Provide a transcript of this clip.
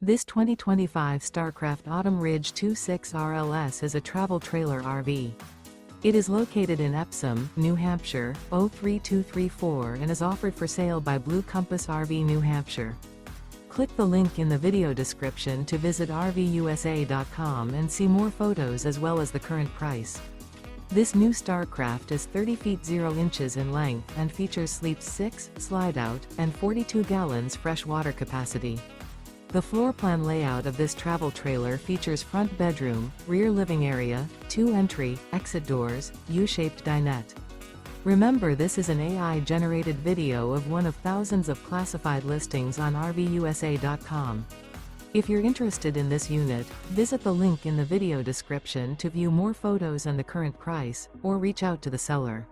This 2025 Starcraft Autumn Ridge 26 RLS is a travel trailer RV. It is located in Epsom, New Hampshire, 03234 and is offered for sale by Blue Compass RV New Hampshire. Click the link in the video description to visit RVUSA.com and see more photos as well as the current price. This new Starcraft is 30 feet 0 inches in length and features sleeps 6, Slideout, and 42 gallons fresh water capacity. The floor plan layout of this travel trailer features front bedroom, rear living area, 2 entry, exit doors, U-shaped dinette. Remember, this is an AI-generated video of one of thousands of classified listings on RVUSA.com. If you're interested in this unit, visit the link in the video description to view more photos and the current price, or reach out to the seller.